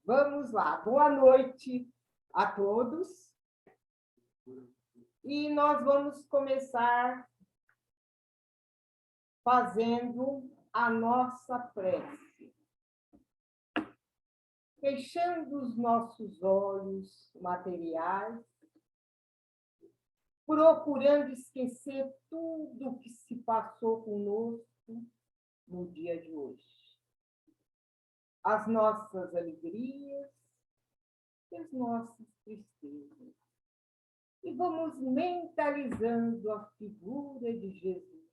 Vamos lá. Boa noite a todos. E nós vamos começar fazendo a nossa prece. Fechando os nossos olhos materiais, procurando esquecer tudo o que se passou conosco no dia de hoje. As nossas alegrias e as nossas tristezas. E vamos mentalizando a figura de Jesus,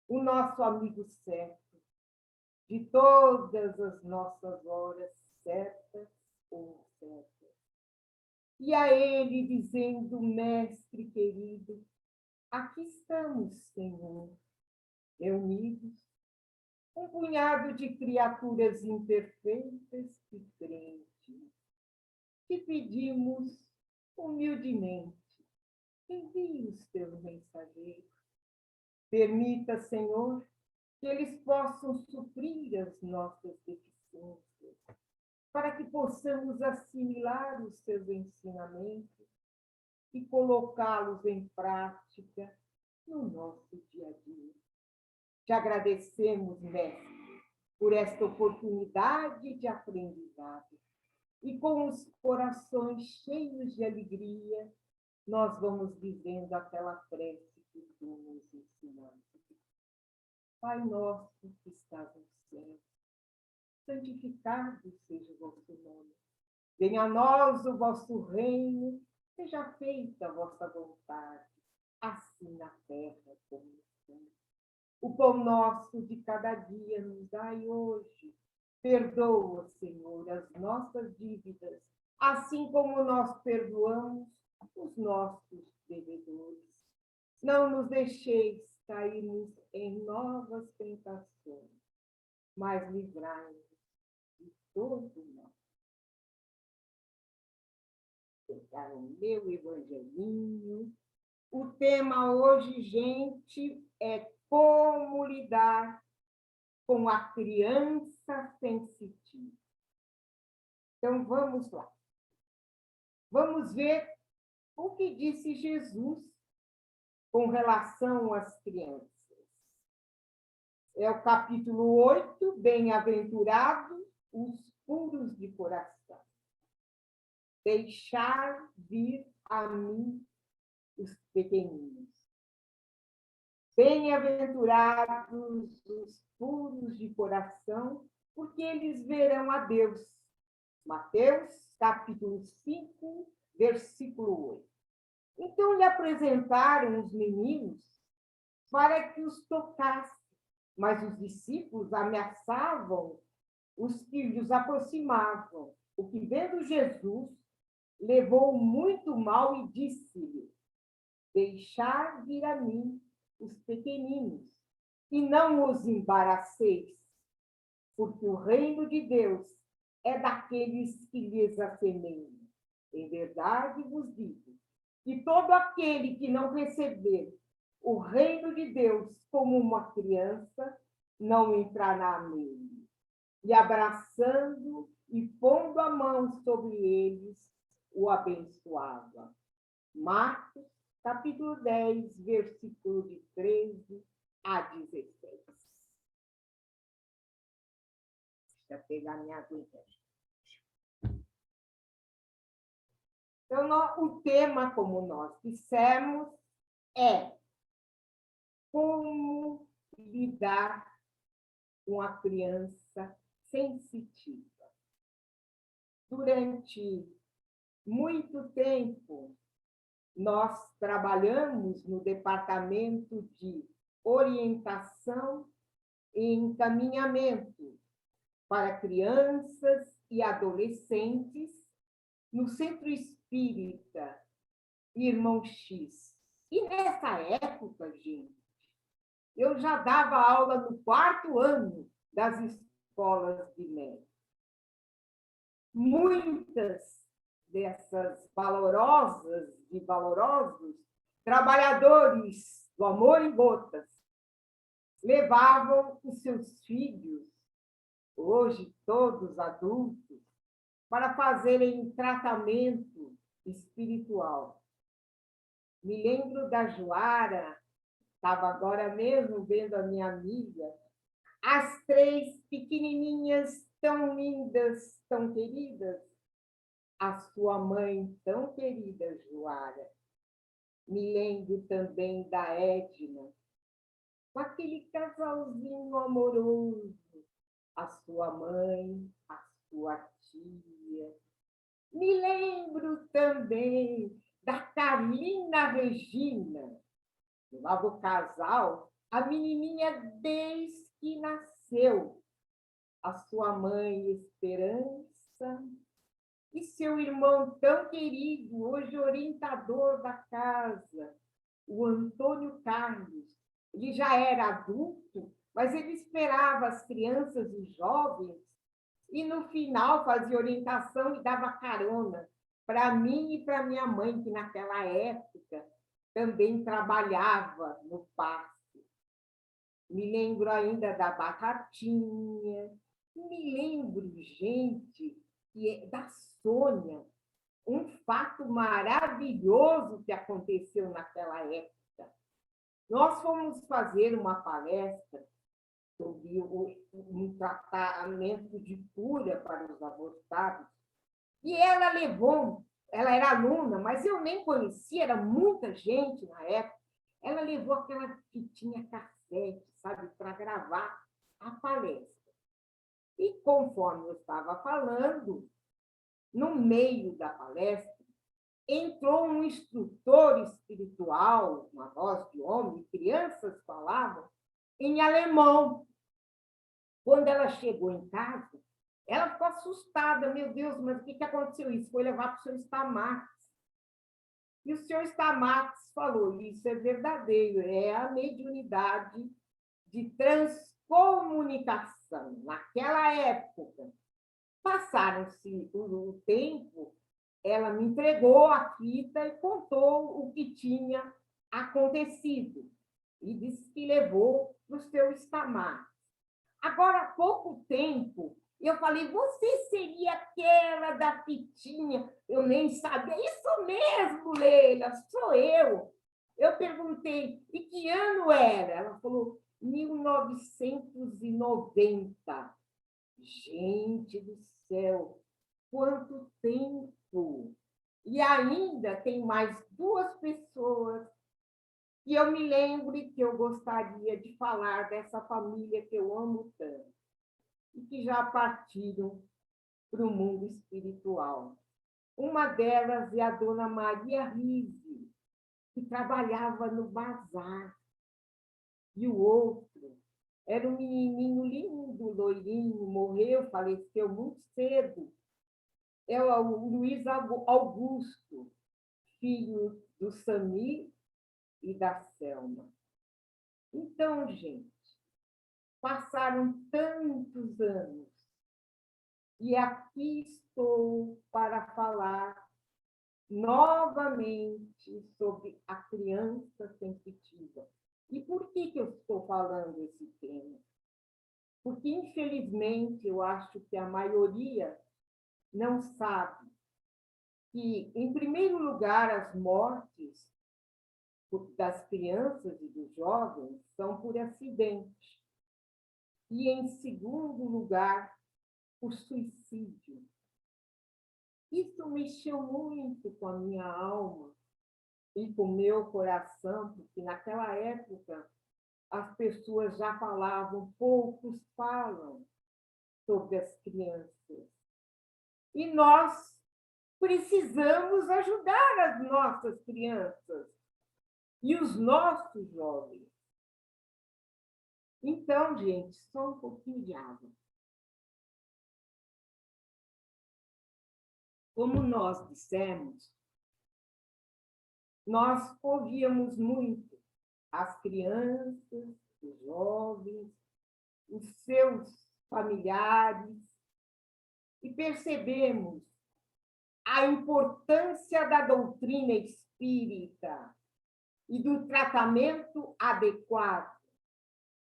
o nosso amigo certo, de todas as nossas horas certas ou incertas. E a ele dizendo, mestre querido, aqui estamos, Senhor, reunidos, um punhado de criaturas imperfeitas e crentes. Te pedimos humildemente, envie os teus mensageiros. Permita, Senhor, que eles possam suprir as nossas deficiências, para que possamos assimilar os seus ensinamentos e colocá-los em prática no nosso dia a dia. Te agradecemos, mestre, por esta oportunidade de aprendizado. E com os corações cheios de alegria, nós vamos dizendo aquela prece que tu nos ensinaste. Pai nosso que estás no céu, santificado seja o vosso nome. Venha a nós o vosso reino, seja feita a vossa vontade, assim na terra como no céu. O pão nosso de cada dia nos dai hoje. Perdoa, Senhor, as nossas dívidas, assim como nós perdoamos os nossos devedores. Não nos deixeis cairmos em novas tentações, mas livrai-nos de todo mal. Vou pegar o meu evangelinho. O tema hoje, gente, é como lidar com a criança sensitiva. Então, vamos lá. Vamos ver o que disse Jesus com relação às crianças. É o capítulo 8, bem-aventurados os puros de coração. Deixar vir a mim os pequeninos. Bem-aventurados os puros de coração, porque eles verão a Deus. Mateus, capítulo 5, versículo 8. Então lhe apresentaram os meninos para que os tocasse, mas os discípulos ameaçavam os que lhes aproximavam. O que, vendo Jesus, levou muito mal e disse-lhe, deixar vir a mim os pequeninos, e não os embaraceis, porque o reino de Deus é daqueles que lhes assemelham. Em verdade vos digo, que todo aquele que não receber o reino de Deus como uma criança, não entrará nele. E abraçando e pondo a mão sobre eles, o abençoava. Marcos, capítulo 10, versículo de 13 a 16. Deixa eu pegar minha aguinha. Então, o tema, como nós dissemos, é como lidar com a criança sensitiva. Durante muito tempo, nós trabalhamos no departamento de orientação e encaminhamento para crianças e adolescentes no Centro Espírita Irmão X. E nessa época, gente, eu já dava aula no 4º ano das escolas de médio. Muitas dessas valorosos trabalhadores do amor em gotas levavam os seus filhos, hoje todos adultos, para fazerem tratamento espiritual. Me lembro da Joara, estava agora mesmo vendo a minha amiga, as três pequenininhas tão lindas, tão queridas, a sua mãe tão querida, Joara. Me lembro também da Edna, com aquele casalzinho amoroso, a sua mãe, a sua tia. Me lembro também da Carlina Regina, lá do casal, a menininha desde que nasceu, a sua mãe Esperança e seu irmão tão querido, hoje orientador da casa, o Antônio Carlos. Ele já era adulto, mas ele esperava as crianças e jovens e, no final, fazia orientação e dava carona para mim e para minha mãe, que naquela época também trabalhava no passe. Me lembro ainda da Batatinha, me lembro, gente, da Sônia, um fato maravilhoso que aconteceu naquela época. Nós fomos fazer uma palestra sobre um tratamento de cura para os abortados, e ela levou, ela era aluna, mas eu nem conhecia, era muita gente na época, ela levou aquela fitinha cassete, sabe, para gravar a palestra. E conforme eu estava falando, no meio da palestra, entrou um instrutor espiritual, uma voz de homem, crianças falavam em alemão. Quando ela chegou em casa, ela ficou assustada. Meu Deus, mas o que aconteceu? Isso foi levar para o senhor Stamax. E o senhor Stamax falou, isso é verdadeiro, é a mediunidade de transcomunicação. Naquela época, passaram-se o tempo, ela me entregou a fita e contou o que tinha acontecido. E disse que levou para o seu Stamax. Agora, há pouco tempo, eu falei, você seria aquela da fitinha? Eu nem sabia. Isso mesmo, Leila, sou eu. Eu perguntei, e que ano era? Ela falou, 1990. Gente do céu, quanto tempo! E ainda tem mais duas pessoas que eu me lembro e que eu gostaria de falar dessa família que eu amo tanto e que já partiram para o mundo espiritual. Uma delas é a dona Maria Rise, que trabalhava no bazar. E o outro era um menininho lindo, loirinho, morreu, faleceu muito cedo. É o Luiz Augusto, filho do Samir e da Selma. Então, gente, passaram tantos anos e aqui estou para falar novamente sobre a criança sensitiva. E por que eu estou falando esse tema? Porque, infelizmente, eu acho que a maioria não sabe que, em primeiro lugar, as mortes das crianças e dos jovens são por acidente. E, em segundo lugar, o suicídio. Isso mexeu muito com a minha alma e com o meu coração, porque naquela época as pessoas já falavam, poucos falam sobre as crianças. E nós precisamos ajudar as nossas crianças e os nossos jovens. Então, gente, só um pouquinho de água. Como nós dissemos, nós ouvíamos muito as crianças, os jovens, os seus familiares, e percebemos a importância da doutrina espírita e do tratamento adequado,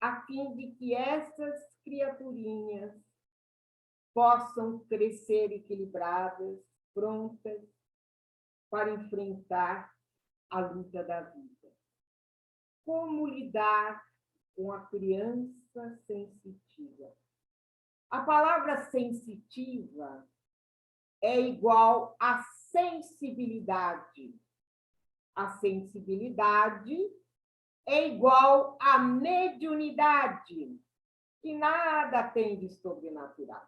a fim de que essas criaturinhas possam crescer equilibradas, prontas para enfrentar a luta da vida. Como lidar com a criança sensitiva? A palavra sensitiva é igual a sensibilidade. A sensibilidade é igual à mediunidade, que nada tem de sobrenatural.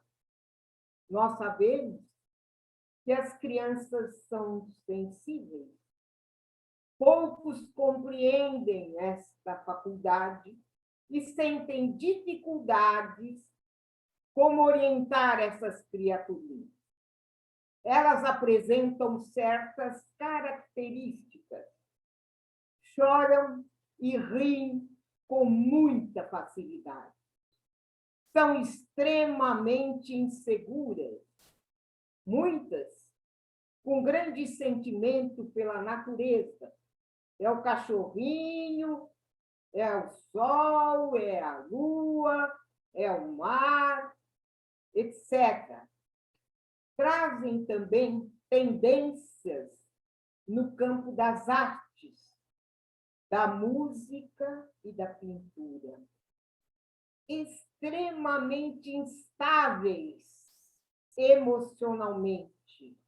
Nós sabemos que as crianças são sensíveis. Poucos compreendem esta faculdade e sentem dificuldades como orientar essas criaturinhas. Elas apresentam certas características. Choram e riem com muita facilidade. São extremamente inseguras. Muitas com grande sentimento pela natureza. É o cachorrinho, é o sol, é a lua, é o mar, etc. Trazem também tendências no campo das artes, da música e da pintura. Extremamente instáveis emocionalmente,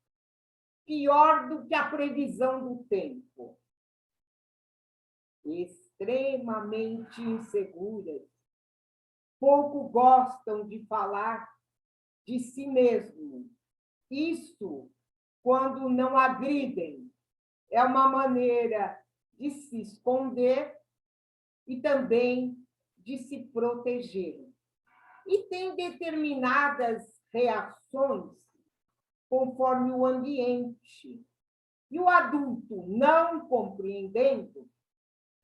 pior do que a previsão do tempo. Extremamente inseguras, pouco gostam de falar de si mesmo. Isso, quando não agridem, é uma maneira de se esconder e também de se proteger. E tem determinadas reações conforme o ambiente. E o adulto, não compreendendo,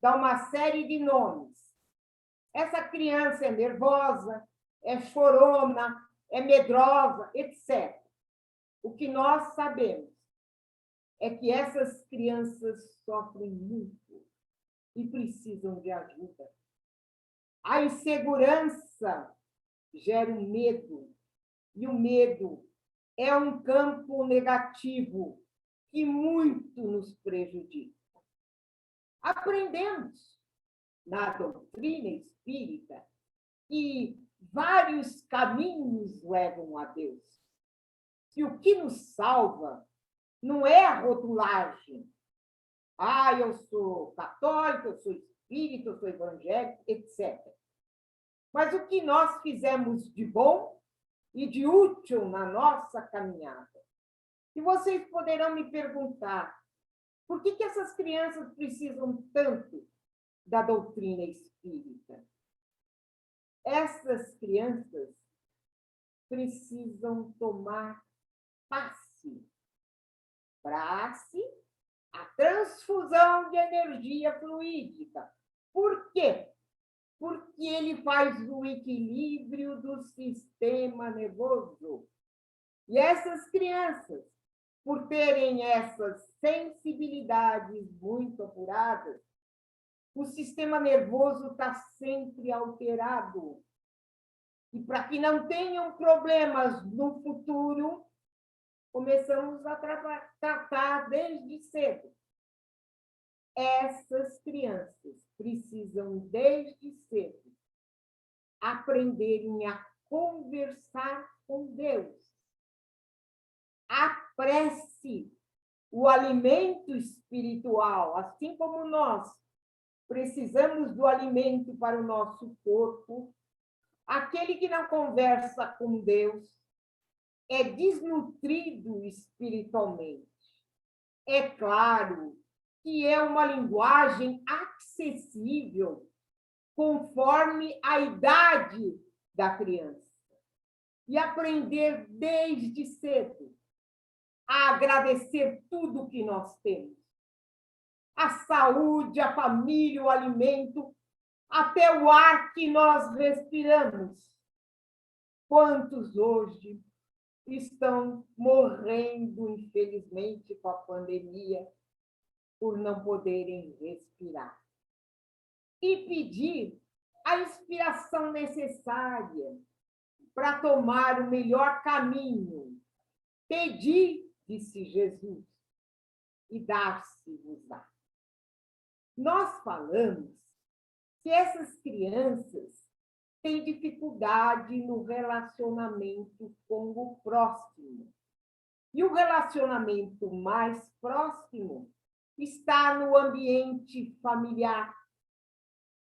dá uma série de nomes. Essa criança é nervosa, é chorona, é medrosa, etc. O que nós sabemos é que essas crianças sofrem muito e precisam de ajuda. A insegurança gera um medo, e o medo é um campo negativo que muito nos prejudica. Aprendemos na doutrina espírita que vários caminhos levam a Deus. E o que nos salva não é a rotulagem. Eu sou católico, eu sou espírita, eu sou evangélico, etc. Mas o que nós fizemos de bom e de útil na nossa caminhada. E vocês poderão me perguntar, por que essas crianças precisam tanto da doutrina espírita? Essas crianças precisam tomar passe. Passe, a transfusão de energia fluídica. Por quê? Porque ele faz o equilíbrio do sistema nervoso. E essas crianças, por terem essas sensibilidades muito apuradas, o sistema nervoso está sempre alterado. E para que não tenham problemas no futuro, começamos a tratar desde cedo. Essas crianças precisam, desde cedo, aprenderem a conversar com Deus. A prece, o alimento espiritual, assim como nós precisamos do alimento para o nosso corpo, aquele que não conversa com Deus é desnutrido espiritualmente. É claro que é uma linguagem acessível conforme a idade da criança. E aprender desde cedo a agradecer tudo que nós temos. A saúde, a família, o alimento, até o ar que nós respiramos. Quantos hoje estão morrendo, infelizmente, com a pandemia, por não poderem respirar. E pedir a inspiração necessária para tomar o melhor caminho. Pedi, disse Jesus, e dar-se-vos-á. Nós falamos que essas crianças têm dificuldade no relacionamento com o próximo. E o relacionamento mais próximo está no ambiente familiar,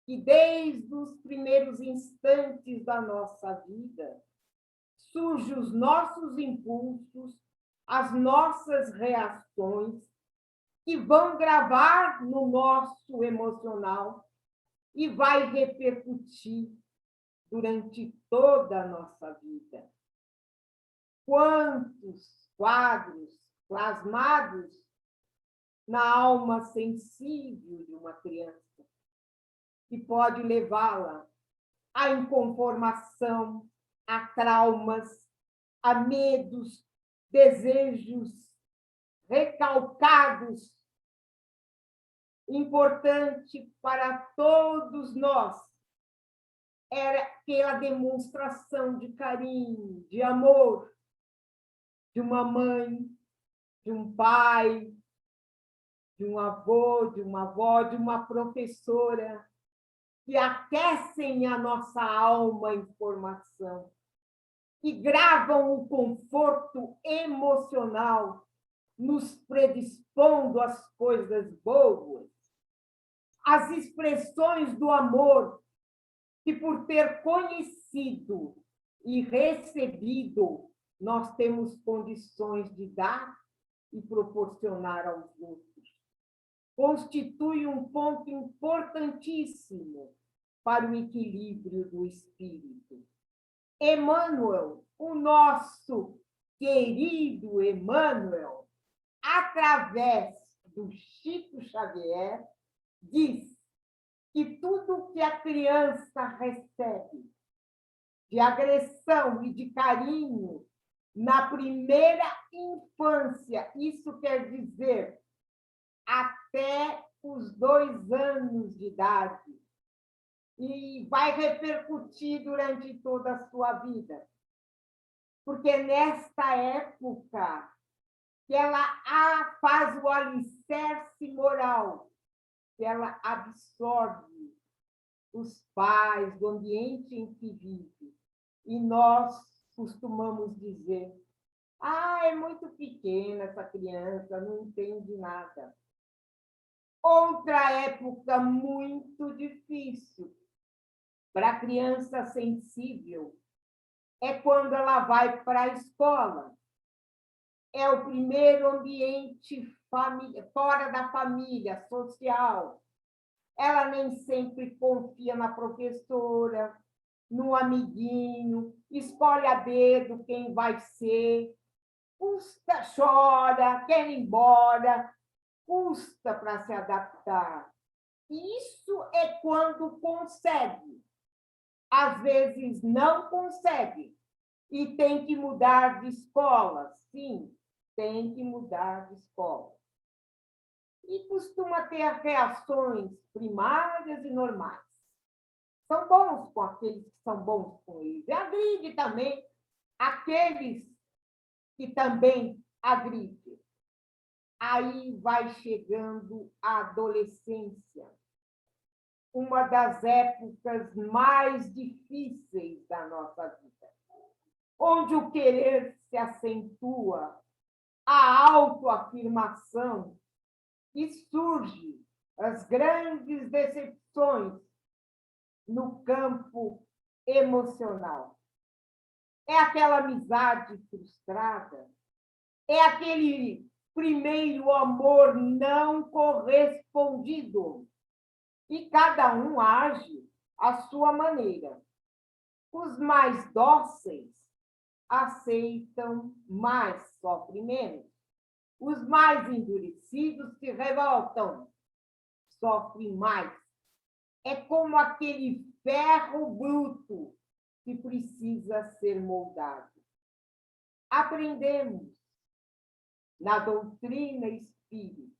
que desde os primeiros instantes da nossa vida surgem os nossos impulsos, as nossas reações, que vão gravar no nosso emocional e vai repercutir durante toda a nossa vida. Quantos quadros plasmados na alma sensível de uma criança, que pode levá-la à inconformação, a traumas, a medos, desejos recalcados. Importante para todos nós era aquela demonstração de carinho, de amor, de uma mãe, de um pai, de um avô, de uma avó, de uma professora, que aquecem a nossa alma em formação, que gravam o conforto emocional, nos predispondo às coisas boas, as expressões do amor, que por ter conhecido e recebido, nós temos condições de dar e proporcionar aos outros. Constitui um ponto importantíssimo para o equilíbrio do espírito. Emmanuel, o nosso querido Emmanuel, através do Chico Xavier, diz que tudo que a criança recebe de agressão e de carinho na primeira infância, isso quer dizer até os 2 anos de idade, e vai repercutir durante toda a sua vida. Porque nesta época que ela faz o alicerce moral, que ela absorve os pais, do ambiente em que vive. E nós costumamos dizer: é muito pequena essa criança, não entende nada. Outra época muito difícil para a criança sensível é quando ela vai para a escola. É o primeiro ambiente fora da família, social. Ela nem sempre confia na professora, no amiguinho, escolhe a dedo quem vai ser, custa, chora, quer ir embora, custa para se adaptar. Isso é quando consegue. Às vezes não consegue e tem que mudar de escola. Sim, tem que mudar de escola. E costuma ter reações primárias e normais. São bons com aqueles que são bons com eles. E agride também aqueles que também agride. Aí vai chegando a adolescência, uma das épocas mais difíceis da nossa vida, onde o querer se acentua, a autoafirmação, e surge as grandes decepções no campo emocional. É aquela amizade frustrada, é aquele primeiro amor não correspondido, e cada um age à sua maneira. Os mais dóceis aceitam mais, sofrem menos. Os mais endurecidos se revoltam, sofrem mais. É como aquele ferro bruto que precisa ser moldado. Aprendemos na doutrina espírita.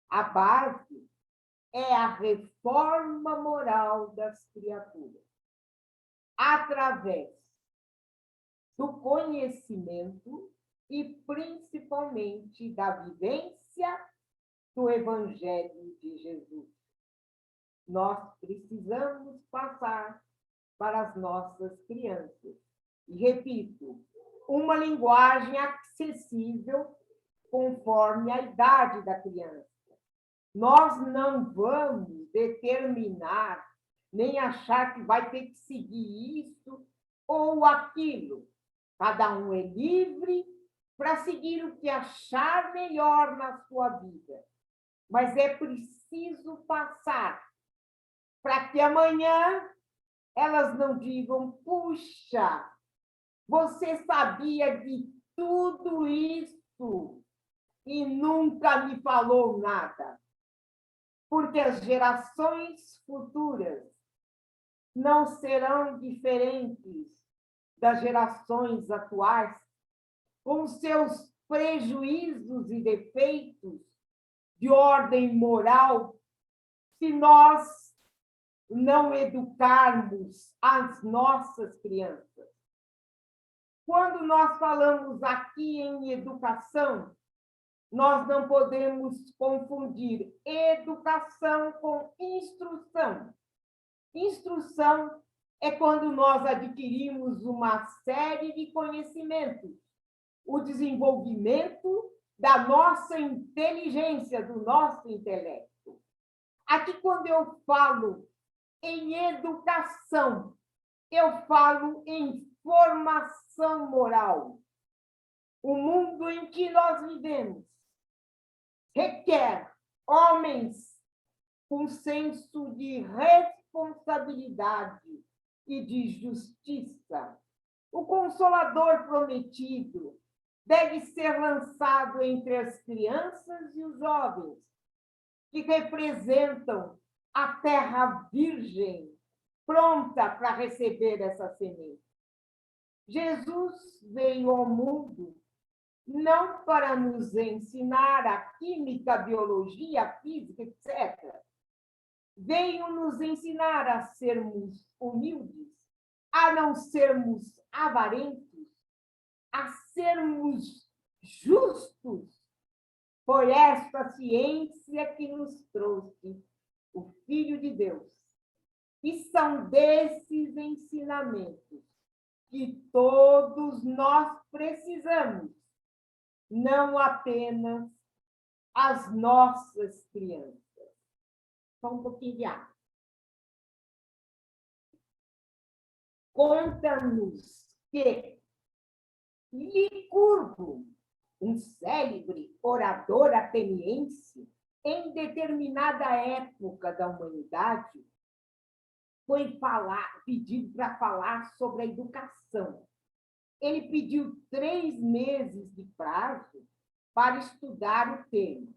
A base é a reforma moral das criaturas, através do conhecimento e, principalmente, da vivência do Evangelho de Jesus. Nós precisamos passar para as nossas crianças. E, repito, uma linguagem acessível conforme a idade da criança. Nós não vamos determinar, nem achar que vai ter que seguir isso ou aquilo. Cada um é livre para seguir o que achar melhor na sua vida. Mas é preciso passar para que amanhã elas não digam: puxa, você sabia de tudo isso e nunca me falou nada. Porque as gerações futuras não serão diferentes das gerações atuais, com seus prejuízos e defeitos de ordem moral, se nós não educarmos as nossas crianças. Quando nós falamos aqui em educação, nós não podemos confundir educação com instrução. Instrução é quando nós adquirimos uma série de conhecimentos, o desenvolvimento da nossa inteligência, do nosso intelecto. Aqui, quando eu falo em educação, eu falo em formação moral. O mundo em que nós vivemos requer homens com senso de responsabilidade e de justiça. O Consolador prometido deve ser lançado entre as crianças e os jovens, que representam a terra virgem, pronta para receber essa semente. Jesus veio ao mundo não para nos ensinar a química, a biologia, a física, etc. Veio nos ensinar a sermos humildes, a não sermos avarentos, a sermos justos. Foi esta ciência que nos trouxe o Filho de Deus. E são desses ensinamentos que todos nós precisamos, não apenas as nossas crianças. Só um pouquinho de água. Conta-nos que Licurgo, um célebre orador ateniense, em determinada época da humanidade, foi pedido para falar sobre a educação. Ele pediu 3 meses de prazo para estudar o tema.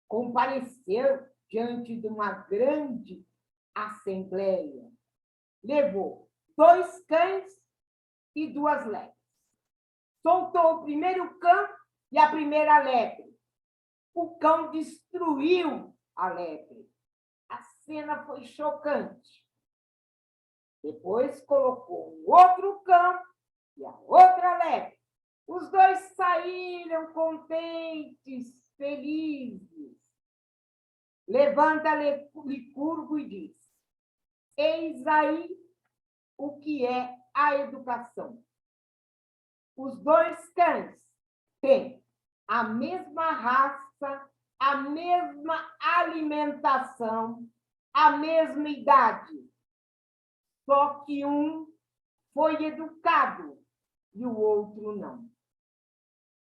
Compareceu diante de uma grande assembleia. Levou 2 cães e 2 lepres. Soltou o primeiro cão e a primeira lepre. O cão destruiu a lepre. A cena foi chocante. Depois colocou um outro cão e a outra lepre. Os 2 saíram contentes, felizes. Levanta Licurgo e diz: eis aí o que é a educação. Os 2 cães têm a mesma raça, a mesma alimentação, a mesma idade. Só que um foi educado e o outro não.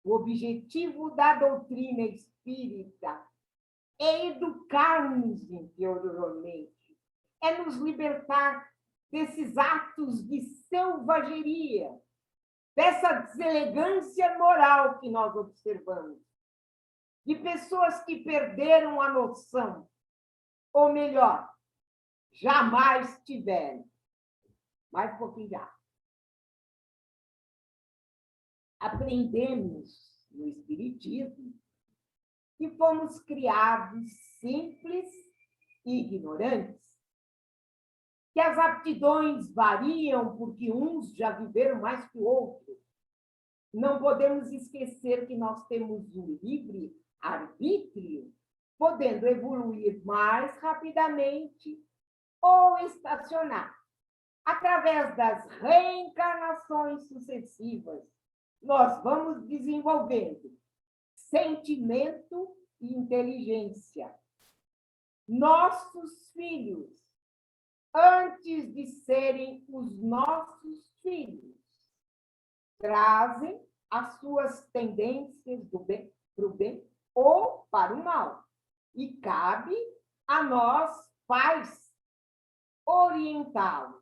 O objetivo da doutrina espírita é educar-nos interiormente, é nos libertar desses atos de selvageria, dessa deselegância moral que nós observamos, de pessoas que perderam a noção, ou melhor, jamais tiveram. Mais um pouquinho já. Aprendemos no Espiritismo que fomos criados simples e ignorantes. que as aptidões variam porque uns já viveram mais que outros. Não podemos esquecer que nós temos um livre arbítrio, podendo evoluir mais rapidamente ou estacionar. Através das reencarnações sucessivas, nós vamos desenvolvendo sentimento e inteligência. Nossos filhos, antes de serem os nossos filhos, trazem as suas tendências para o bem ou para o mal. E cabe a nós, pais, orientá-los.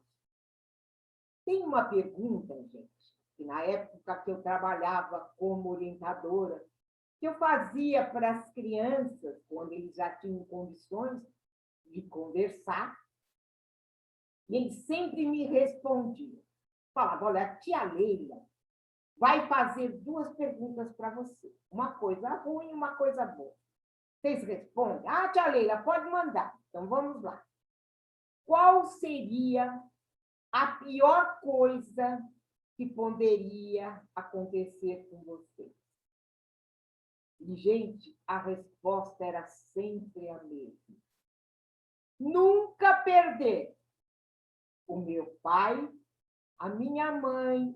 Tem uma pergunta, gente, que na época que eu trabalhava como orientadora, que eu fazia para as crianças, quando eles já tinham condições de conversar, e eles sempre me respondiam. Falavam, olha, a tia Leila vai fazer 2 perguntas para você. Uma coisa ruim e uma coisa boa. Vocês respondem? Ah, tia Leila, pode mandar. Então, vamos lá. Qual seria a pior coisa que poderia acontecer com você? E, gente, a resposta era sempre a mesma. Nunca perder o meu pai, a minha mãe,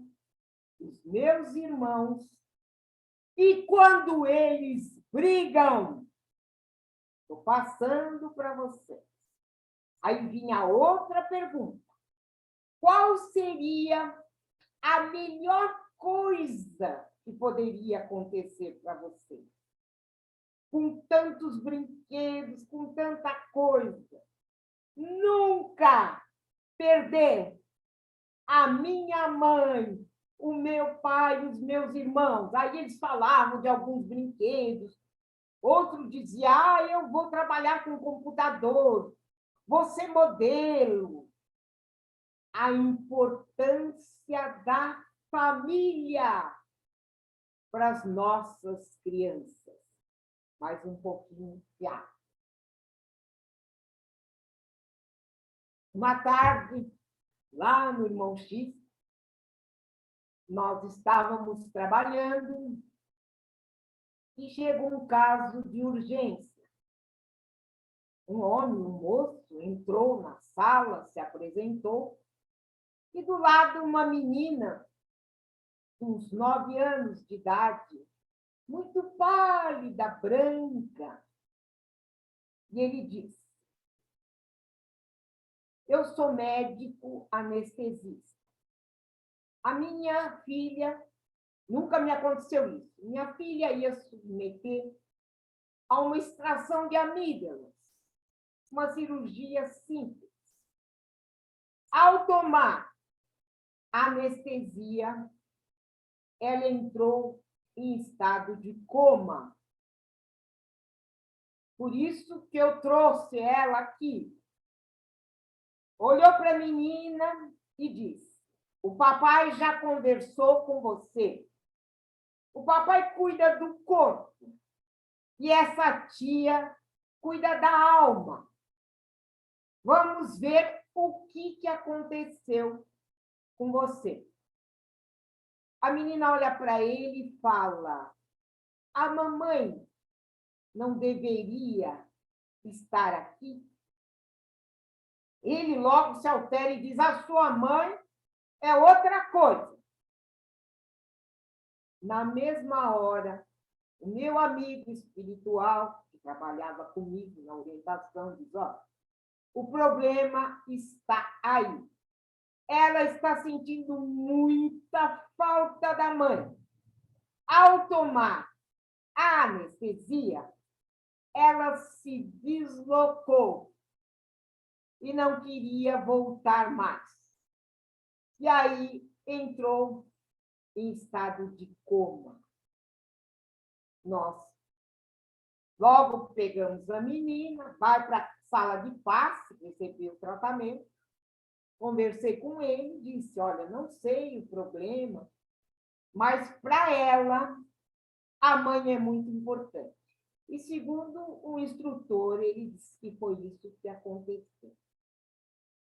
os meus irmãos, e quando eles brigam, estou passando para vocês. Aí vinha outra pergunta. Qual seria a melhor coisa que poderia acontecer para vocês? Com tantos brinquedos, com tanta coisa. Nunca perder a minha mãe, o meu pai, os meus irmãos. Aí eles falavam de alguns brinquedos. Outro dizia, eu vou trabalhar com computador, vou ser modelo. A importância da família para as nossas crianças. Mais um pouquinho de água. Uma tarde, lá no Irmão X, nós estávamos trabalhando e chegou um caso de urgência. Um homem, um moço, entrou na sala, se apresentou, e do lado uma menina, uns 9 anos de idade, muito pálida, branca. E ele disse, eu sou médico anestesista. A minha filha, nunca me aconteceu isso, minha filha ia submeter a uma extração de amígdalas, uma cirurgia simples. Ao tomar anestesia, ela entrou em estado de coma. Por isso que eu trouxe ela aqui. Olhou para a menina e disse, o papai já conversou com você. O papai cuida do corpo. E essa tia cuida da alma. Vamos ver o que aconteceu com você. A menina olha para ele e fala, a mamãe não deveria estar aqui? Ele logo se altera e diz, a sua mãe é outra coisa. Na mesma hora, o meu amigo espiritual, que trabalhava comigo na orientação, diz, o problema está aí. Ela está sentindo muita falta da mãe. Ao tomar a anestesia, ela se deslocou e não queria voltar mais. E aí entrou em estado de coma. Nós logo pegamos a menina, vai para a sala de passe, receber o tratamento, conversei com ele, disse, olha, não sei o problema, mas para ela, a mãe é muito importante. E segundo o instrutor, ele disse que foi isso que aconteceu.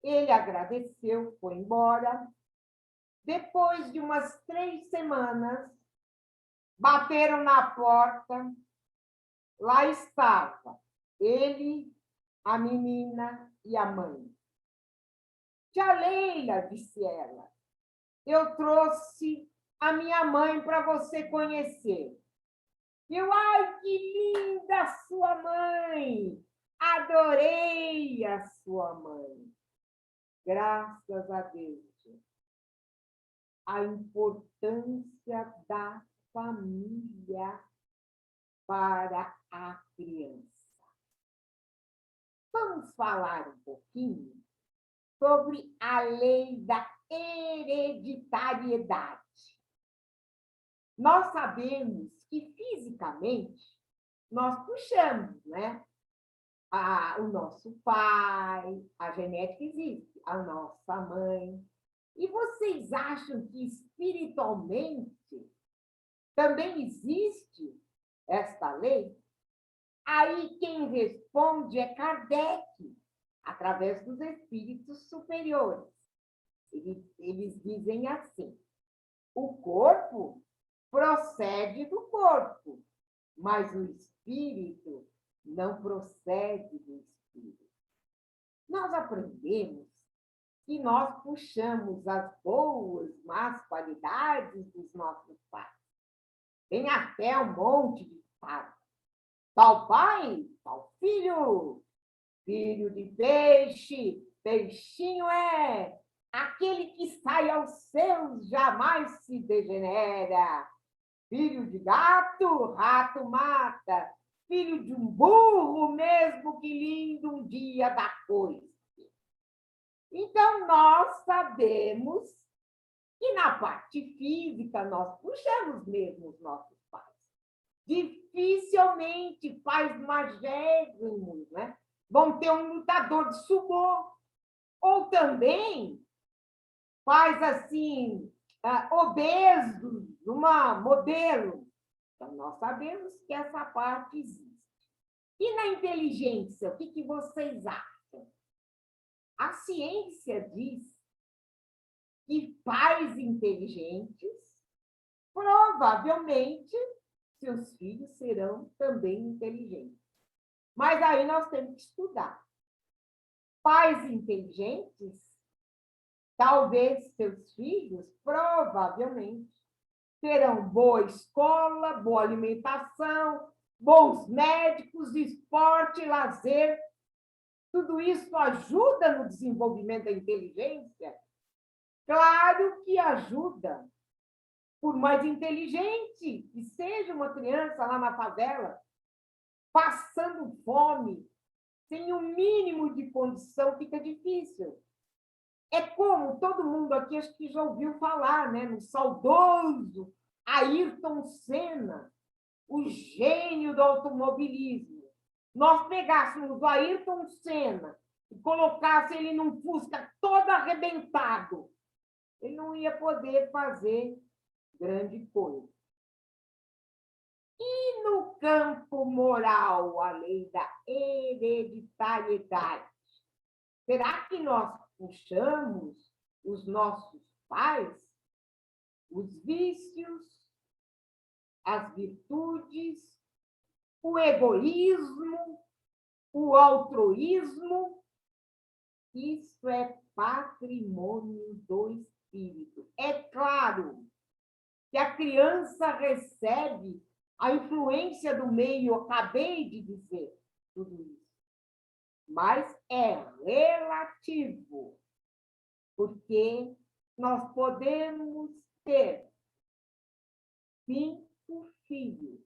Ele agradeceu, foi embora. Depois de umas 3 semanas, bateram na porta. Lá estava ele, a menina e a mãe. Tia Leila, disse ela, eu trouxe a minha mãe para você conhecer. Ai, que linda sua mãe! Adorei a sua mãe. Graças a Deus. A importância da família para a criança. Vamos falar um pouquinho sobre a lei da hereditariedade. Nós sabemos que fisicamente nós puxamos, né? O nosso pai, a genética existe, a nossa mãe. E vocês acham que espiritualmente também existe esta lei? Aí quem responde é Kardec, através dos espíritos superiores. Eles dizem assim: o corpo procede do corpo, mas o espírito não procede do espírito. Nós aprendemos que nós puxamos as boas, más qualidades dos nossos pais. Tem até um monte de ditado. Tal pai, tal filho. Filho de peixe, peixinho é. Aquele que sai aos seus jamais se degenera. Filho de gato, rato mata. Filho de um burro, mesmo que lindo, um dia dá coisa. Então, nós sabemos que na parte física nós puxamos mesmo os nossos pais. Dificilmente pais magérrimos, né? Vão ter um lutador de sumô. Ou também pais assim, obesos, uma modelo. Então, nós sabemos que essa parte existe. E na inteligência, o que vocês acham? A ciência diz que pais inteligentes, provavelmente, seus filhos serão também inteligentes. Mas aí nós temos que estudar. Pais inteligentes, talvez seus filhos, provavelmente, terão boa escola, boa alimentação, bons médicos, esporte, lazer. Tudo isso ajuda no desenvolvimento da inteligência? Claro que ajuda. Por mais inteligente que seja uma criança lá na favela, passando fome, sem o mínimo de condição, fica difícil. É como todo mundo aqui, acho que já ouviu falar, né, no saudoso Ayrton Senna, o gênio do automobilismo. Nós pegássemos o Ayrton Senna e colocássemos ele num Fusca todo arrebentado, ele não ia poder fazer grande coisa. E no campo moral, a lei da hereditariedade? Será que nós puxamos os nossos pais, os vícios, as virtudes, o egoísmo, o altruísmo? Isso é patrimônio do espírito. É claro que a criança recebe a influência do meio, eu acabei de dizer tudo isso. Mas é relativo, porque nós podemos ter 5 filhos.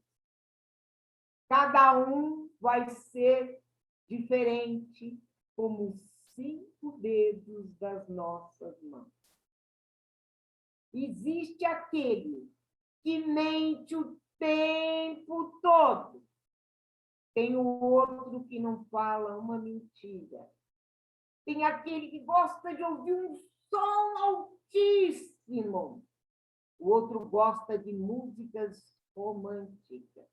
Cada um vai ser diferente, como os 5 dedos das nossas mãos. Existe aquele que mente o tempo todo. Tem o outro que não fala uma mentira. Tem aquele que gosta de ouvir um som altíssimo. O outro gosta de músicas românticas.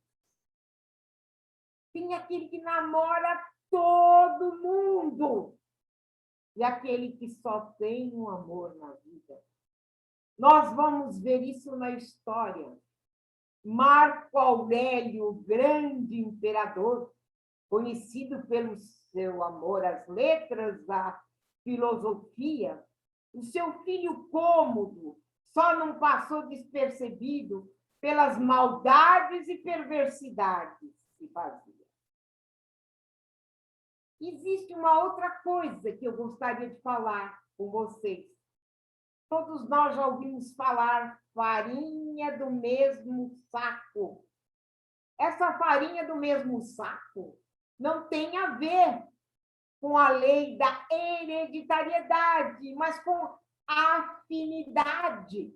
Tem aquele que namora todo mundo. e aquele que só tem o amor na vida. Nós vamos ver isso na história. Marco Aurélio, o grande imperador, conhecido pelo seu amor às letras, à filosofia, o seu filho Cômodo só não passou despercebido pelas maldades e perversidades que fazia. Existe uma outra coisa que eu gostaria de falar com vocês. Todos nós já ouvimos falar farinha do mesmo saco. Essa farinha do mesmo saco não tem a ver com a lei da hereditariedade, mas com a afinidade.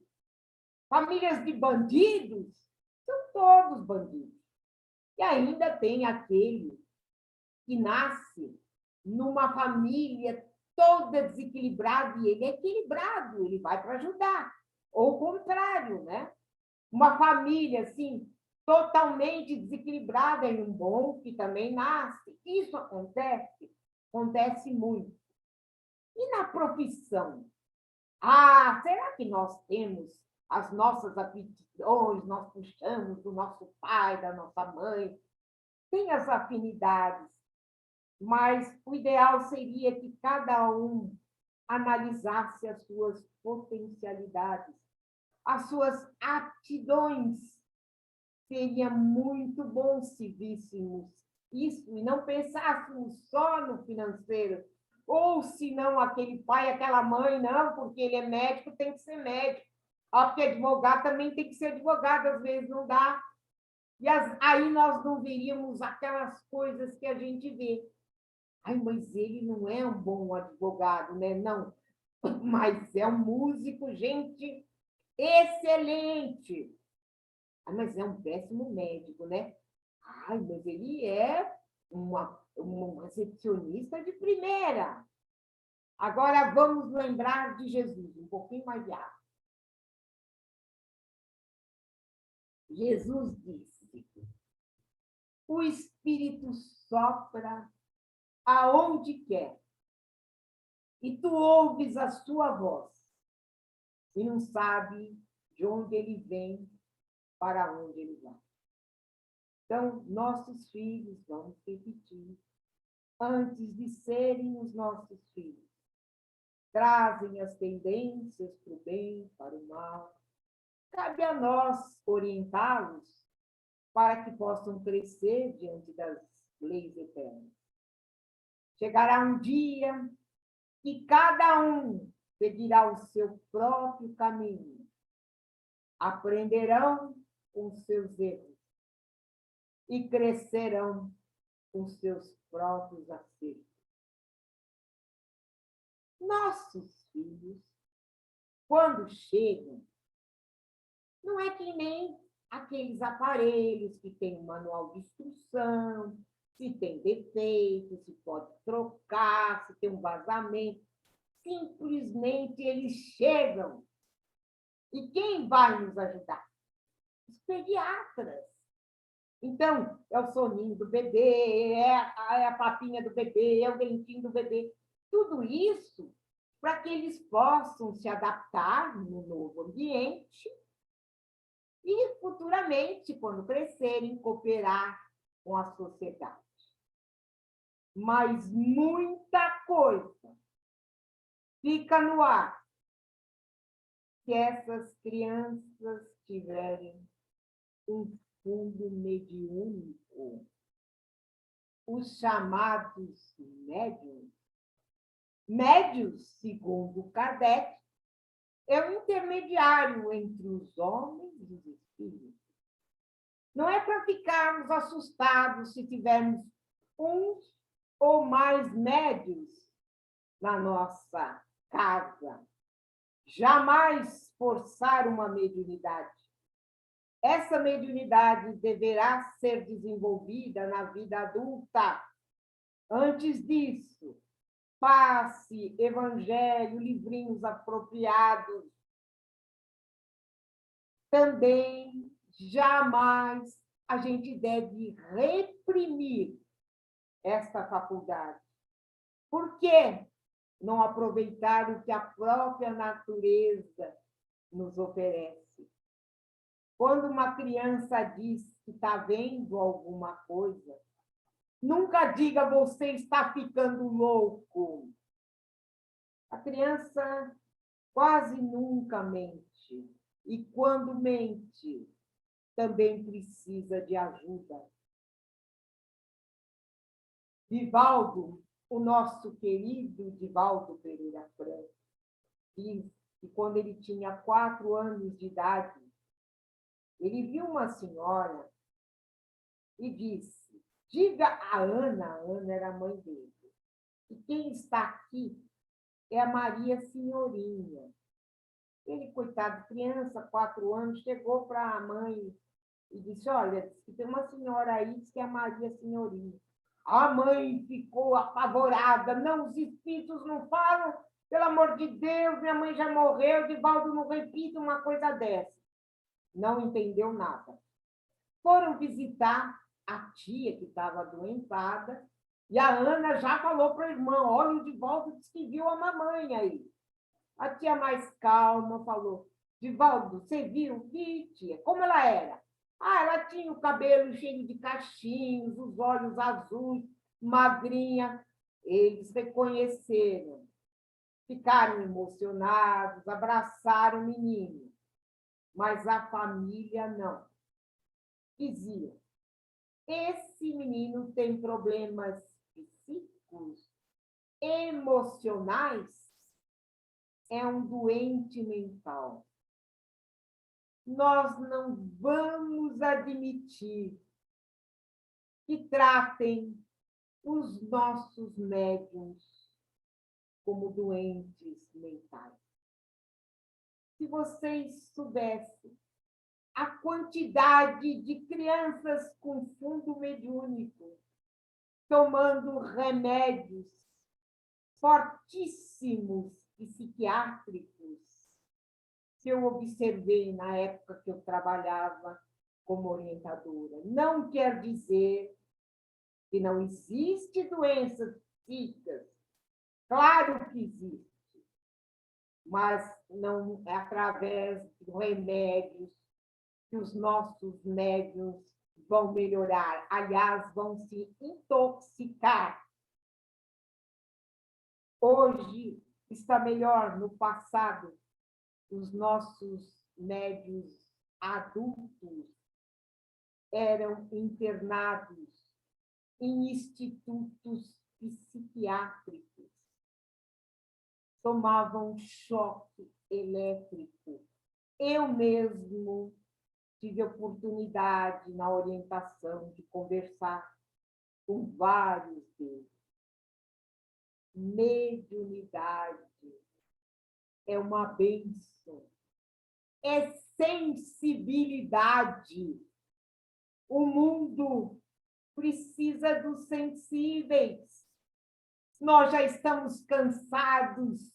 Famílias de bandidos são todos bandidos. E ainda tem aquele que nasce numa família toda desequilibrada e ele é equilibrado, ele vai para ajudar. Ou o contrário, né? Uma família, assim, totalmente desequilibrada em um bom que também nasce. Isso acontece muito. E na profissão? Será que nós temos as nossas aptidões, nós puxamos do nosso pai, da nossa mãe? Tem as afinidades, mas o ideal seria que cada um analisasse as suas potencialidades, as suas aptidões. Seria muito bom se víssemos isso e não pensássemos só no financeiro, ou se não aquele pai, aquela mãe, não, porque ele é médico, tem que ser médico. Porque advogado também tem que ser advogado, às vezes não dá. E aí nós não veríamos aquelas coisas que a gente vê. Mas ele não é um bom advogado, né? Não, mas é um músico, gente, excelente. Mas é um péssimo médico, né? Mas ele é uma recepcionista de primeira. Agora vamos lembrar de Jesus, um pouquinho mais de água. Jesus disse: o Espírito sopra aonde quer, e tu ouves a sua voz, e não sabe de onde ele vem, para onde ele vai. Então, nossos filhos, vamos repetir, antes de serem os nossos filhos, trazem as tendências para o bem, para o mal. Cabe a nós orientá-los para que possam crescer diante das leis eternas. Chegará um dia que cada um seguirá o seu próprio caminho. Aprenderão com seus erros e crescerão com seus próprios acertos. Nossos filhos, quando chegam, não é que nem aqueles aparelhos que tem um manual de instrução, se tem defeito, se pode trocar, se tem um vazamento. Simplesmente eles chegam. E quem vai nos ajudar? Os pediatras. Então, é o soninho do bebê, é a papinha do bebê, é o dentinho do bebê. Tudo isso para que eles possam se adaptar no novo ambiente e, futuramente, quando crescerem, cooperar com a sociedade. Mas muita coisa fica no ar se essas crianças tiverem um fundo mediúnico. Os chamados médiuns. Médios, segundo Kardec, é o intermediário entre os homens e os espíritos. Não é para ficarmos assustados se tivermos uns ou mais médios na nossa casa. Jamais forçar uma mediunidade. Essa mediunidade deverá ser desenvolvida na vida adulta. Antes disso, passe, evangelho, livrinhos apropriados. Também, jamais a gente deve reprimir esta faculdade. Por quê? não aproveitar o que a própria natureza nos oferece. Quando uma criança diz que está vendo alguma coisa, nunca diga você está ficando louco. A criança quase nunca mente. E quando mente, também precisa de ajuda. Divaldo, o nosso querido Divaldo Pereira Franco, diz que quando ele tinha 4 anos de idade, ele viu uma senhora e disse: diga a Ana era a mãe dele, e quem está aqui é a Maria Senhorinha. Ele, coitado, criança, 4 anos, chegou para a mãe e disse: olha, tem uma senhora aí, diz que é a Maria Senhorinha. A mãe ficou apavorada: não, os espíritos não falam, pelo amor de Deus, minha mãe já morreu, Divaldo não repita uma coisa dessa. Não entendeu nada. Foram visitar a tia, que estava adoentada, e a Ana já falou para a irmã: olha, o Divaldo disse que viu a mamãe aí. A tia, mais calma, falou: Divaldo, você viu? Vi, tia. Como ela era? Ah, ela tinha o cabelo cheio de cachinhos, os olhos azuis, magrinha. Eles reconheceram, ficaram emocionados, abraçaram o menino. Mas a família não. Diziam: esse menino tem problemas psíquicos, emocionais, é um doente mental. Nós não vamos admitir que tratem os nossos médiuns como doentes mentais. Se vocês soubessem a quantidade de crianças com fundo mediúnico tomando remédios fortíssimos psiquiátricos, que eu observei na época que eu trabalhava como orientadora. Não quer dizer que não existe doenças psíquicas. Claro que existe, mas não é através de remédios que os nossos médiuns vão melhorar. Aliás, vão se intoxicar. Hoje está melhor. No passado, os nossos médiuns adultos eram internados em institutos psiquiátricos, tomavam choque elétrico. Eu mesmo tive oportunidade na orientação de conversar com vários deles. Mediunidade é uma bênção, é sensibilidade. O mundo precisa dos sensíveis. Nós já estamos cansados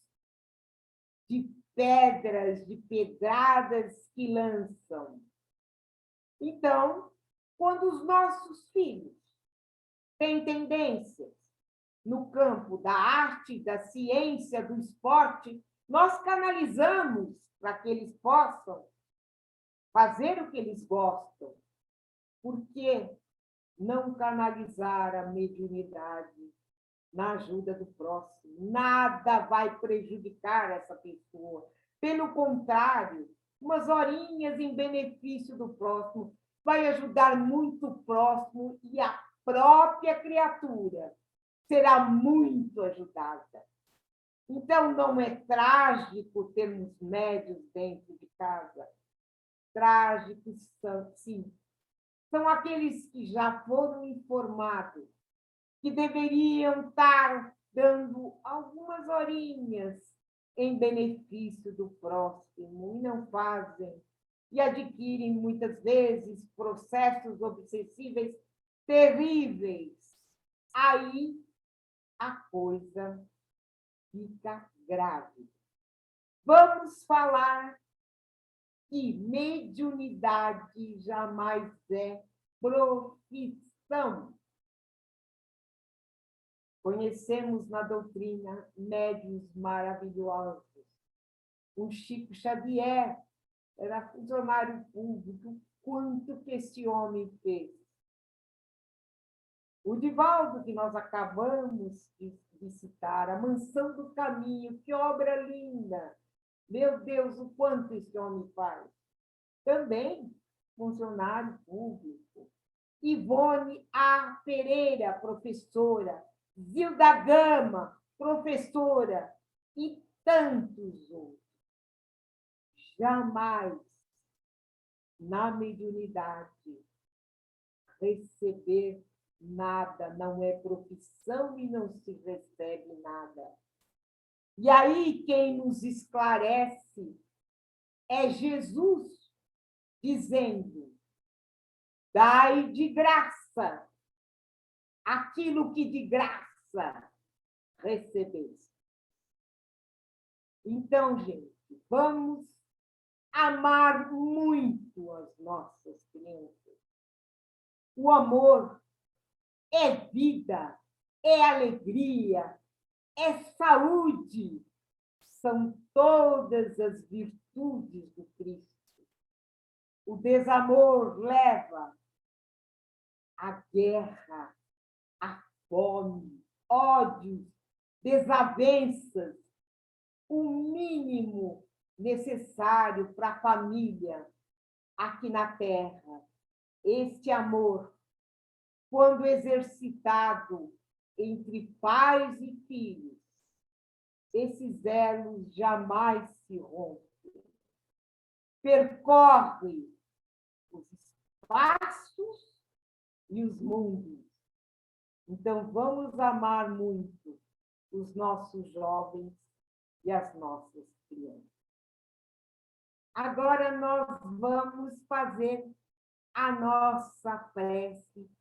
de pedras, de pedradas que lançam. Então, quando os nossos filhos têm tendências no campo da arte, da ciência, do esporte, nós canalizamos para que eles possam fazer o que eles gostam. Por que não canalizar a mediunidade na ajuda do próximo? Nada vai prejudicar essa pessoa. Pelo contrário, umas horinhas em benefício do próximo vai ajudar muito o próximo e a própria criatura será muito ajudada. Então, não é trágico termos médios dentro de casa. Trágicos são, sim, são aqueles que já foram informados que deveriam estar dando algumas horinhas em benefício do próximo e não fazem, e adquirem muitas vezes processos obsessivos terríveis. Aí a coisa fica grave. Vamos falar que mediunidade jamais é profissão. Conhecemos na doutrina médiuns maravilhosos. O Chico Xavier era funcionário público, quanto que esse homem fez. O Divaldo, que nós acabamos de citar, A Mansão do Caminho, que obra linda! Meu Deus, o quanto esse homem faz. Também funcionário público. Ivone A. Pereira, professora. Zilda Gama, professora. E tantos outros. Jamais, na mediunidade, receber nada, não é profissão e não se recebe nada. E aí quem nos esclarece é Jesus dizendo: dai de graça aquilo que de graça recebeis. Então, gente, vamos amar muito as nossas crianças. O amor é vida, é alegria, é saúde. São todas as virtudes do Cristo. O desamor leva à guerra, à fome, ódios, desavenças, o mínimo necessário para a família aqui na Terra. Este amor, quando exercitado entre pais e filhos, esses elos jamais se rompem. Percorre os espaços e os mundos. Então, vamos amar muito os nossos jovens e as nossas crianças. Agora nós vamos fazer a nossa prece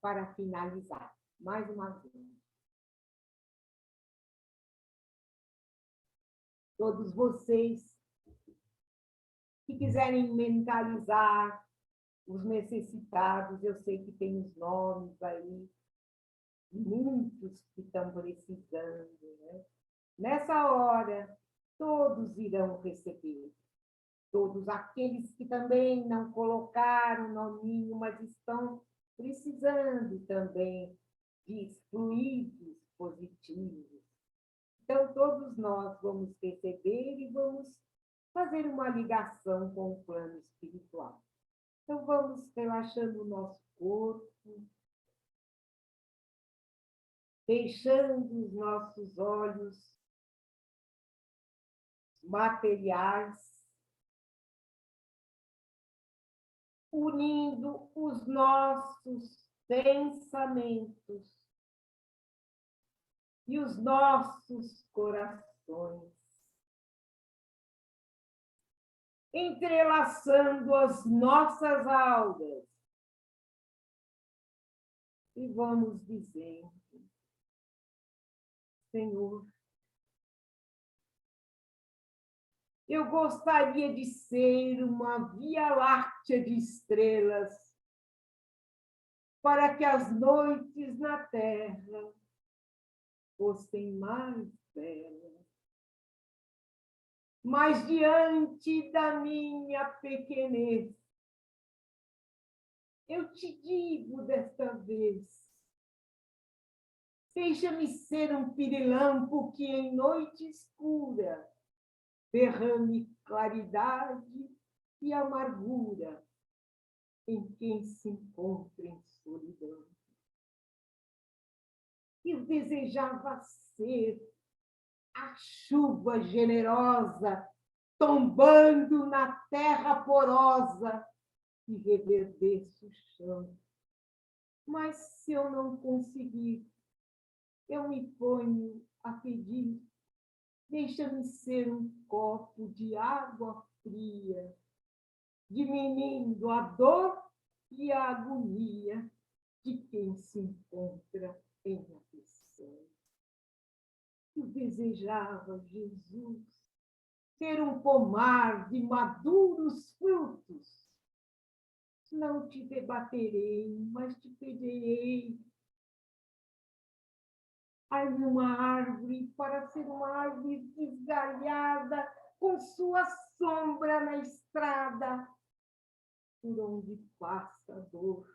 para finalizar. Mais uma vez. Todos vocês que quiserem mentalizar os necessitados, eu sei que tem os nomes aí, muitos que estão precisando, né? Nessa hora, todos irão receber. Todos aqueles que também não colocaram nominho, mas estão precisando também de fluidos positivos. Então, todos nós vamos receber e vamos fazer uma ligação com o plano espiritual. Então, vamos relaxando o nosso corpo, deixando os nossos olhos materiais, unindo os nossos pensamentos e os nossos corações, entrelaçando as nossas auras, e vamos dizer: Senhor, eu gostaria de ser uma Via Láctea de estrelas, para que as noites na terra fossem mais belas. Mas diante da minha pequenez, eu te digo desta vez: deixa-me ser um pirilampo que em noite escura derrame claridade e amargura em quem se encontra em solidão. Eu desejava ser a chuva generosa tombando na terra porosa e reverdece o chão. Mas se eu não conseguir, eu me ponho a pedir: deixa-me ser um copo de água fria, diminuindo a dor e a agonia de quem se encontra em aflição. Eu desejava, Jesus, ser um pomar de maduros frutos. Não te debaterei, mas te pedirei aí uma árvore para ser uma árvore desgalhada, com sua sombra na estrada, por onde passa a dor.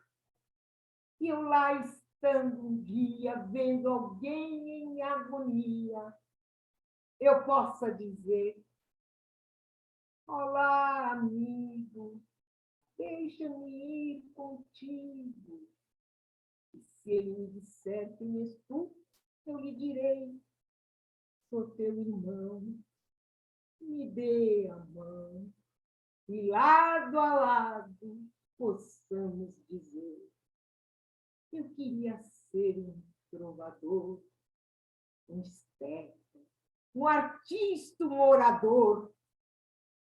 E eu lá estando um dia, vendo alguém em agonia, eu possa dizer: olá, amigo, deixa-me ir contigo. E se ele me disser quem és tu, eu lhe direi: sou teu irmão, me dê a mão, e lado a lado possamos dizer: eu queria ser um trovador, um esteta, um artista, um orador,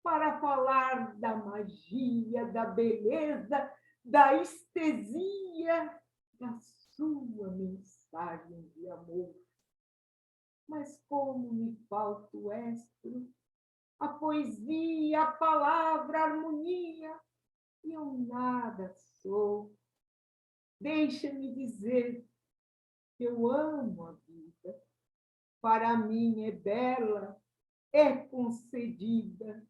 para falar da magia, da beleza, da estesia, da sua mensagem de amor. Mas como me falta o estro, a poesia, a palavra, a harmonia, e eu nada sou. Deixa-me dizer que eu amo a vida. Para mim é bela, é concedida.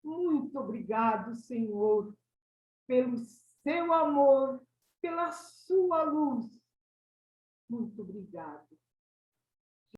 Muito obrigado, Senhor, pelo seu amor, pela sua luz. Muito obrigado